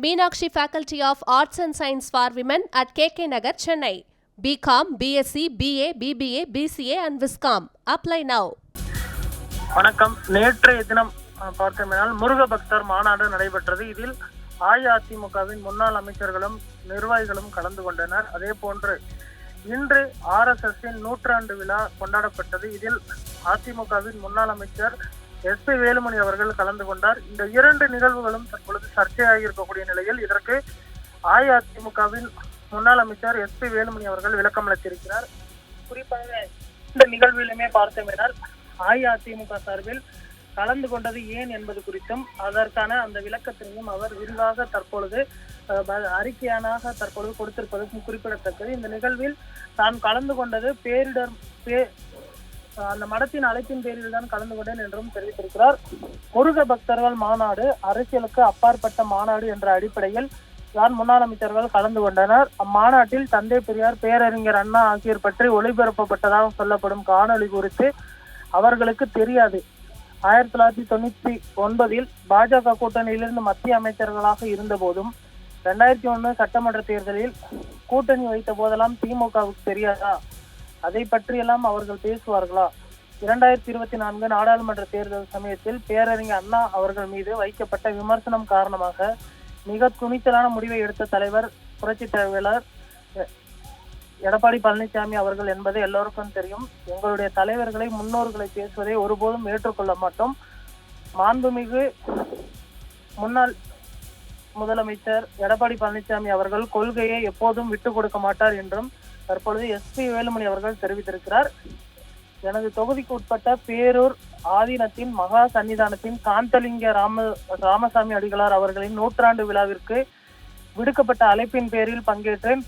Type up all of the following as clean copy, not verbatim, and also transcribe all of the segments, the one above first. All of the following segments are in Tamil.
Meenakshi Faculty of Arts and Science for Women at KK Nagar, Chennai. BCom, BSc, BA, BBA, BCA and Viscom. Apply now. வணக்கம். நேற்றைய தினம் பார்த்தோம்னால் முருக பக்தர் மாநாடு நடைபெற்றது. இதில் அஇஅதிமுகவின் முன்னாள் அமைச்சர்களும் நிர்வாகிகளும் கலந்து கொண்டனர். அதே போன்று இன்று RSSின் 100ஆண்டு விழா கொண்டாடப்பட்டது. இதில் அதிமுகவின் முன்னாள் அமைச்சர் SP வேலுமணி அவர்கள் கலந்து கொண்டார். இந்த இரண்டு நிகழ்வுகளும் தற்பொழுது சர்ச்சையாக இருக்கக்கூடிய நிலையில் இதற்கு அஇஅதிமுகவின் முன்னாள் அமைச்சர் SP வேலுமணி அவர்கள் விளக்கம் அளித்திருக்கிறார். குறிப்பாக இந்த நிகழ்விலுமே பார்த்தோம்னால் அஇஅதிமுக சார்பில் கலந்து கொண்டது ஏன் என்பது குறித்தும் அதற்கான அந்த விளக்கத்தினையும் அவர் விரிவாக தற்பொழுது அறிக்கையாக தற்பொழுது கொடுத்திருப்பதும் குறிப்பிடத்தக்கது. இந்த நிகழ்வில் தான் கலந்து கொண்டது அந்த மடத்தின் அழைப்பின் பேரில் தான் கலந்து கொண்டேன் என்றும் தெரிவித்திருக்கிறார். முருக பக்தர்கள் மாநாடு அரசியலுக்கு அப்பாற்பட்ட மாநாடு என்ற அடிப்படையில் தான் முன்னாள் அமைச்சர்கள் கலந்து கொண்டனர். அம்மாநாட்டில் தந்தை பெரியார், பேரறிஞர் அண்ணா ஆகியோர் பற்றி ஒளிபரப்பப்பட்டதாக சொல்லப்படும் காணொலி குறித்து அவர்களுக்கு தெரியாது. 1999 பாஜக கூட்டணியிலிருந்து மத்திய அமைச்சர்களாக இருந்த போதும் 2001 சட்டமன்ற தேர்தலில் கூட்டணி வைத்த போதெல்லாம் திமுகவுக்கு தெரியாதா? அதை பற்றியெல்லாம் அவர்கள் பேசுவார்களா? 2024 நாடாளுமன்ற தேர்தல் சமயத்தில் பேரறிஞர் அண்ணா அவர்கள் மீது வைக்கப்பட்ட விமர்சனம் காரணமாக மிக துணிச்சலான முடிவை எடுத்த தலைவர் புரட்சித் தலைவர் எடப்பாடி பழனிசாமி அவர்கள் என்பது எல்லோருக்கும் தெரியும். எங்களுடைய தலைவர்களை, முன்னோர்களை பேசுவதை ஒருபோதும் ஏற்றுக்கொள்ள மாட்டோம். மாண்புமிகு முன்னாள் முதலமைச்சர் எடப்பாடி பழனிசாமி அவர்கள் கொள்கையை எப்போதும் விட்டுக் கொடுக்க மாட்டார் என்றும் தற்பொழுது SP வேலுமணி அவர்கள் தெரிவித்திருக்கிறார். எனது தொகுதிக்கு உட்பட்ட பேரூர் ஆதீனத்தின் மகா சன்னிதானத்தின் காந்தலிங்க ராமசாமி அடிகளார் அவர்களின் 100ஆண்டு விழாவிற்கு விடுக்கப்பட்ட அழைப்பின் பேரில் பங்கேற்றேன்.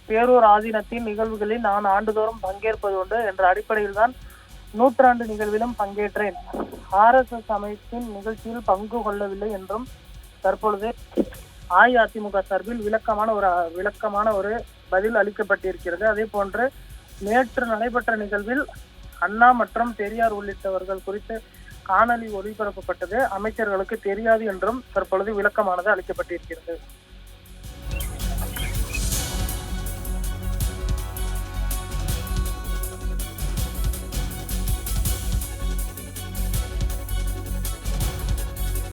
பேரூர் ஆதீனத்தின் நிகழ்வுகளில் நான் ஆண்டுதோறும் பங்கேற்பது உண்டு என்ற அடிப்படையில் தான் 100ஆண்டு நிகழ்விலும் பங்கேற்றேன். RSS அமைப்பின் நிகழ்ச்சியில் பங்கு கொள்ளவில்லை என்றும் தற்பொழுது அஇஅதிமுக சார்பில் விளக்கமான ஒரு பதில் அளிக்கப்பட்டிருக்கிறது. அதே போன்று நேற்று நடைபெற்ற நிகழ்வில் அண்ணா மற்றும் பெரியார் உள்ளிட்டவர்கள் குறித்து காணொலி ஒளிபரப்பப்பட்டது அமைச்சர்களுக்கு தெரியாது என்றும் தற்பொழுது விளக்கமானது அளிக்கப்பட்டிருக்கிறது.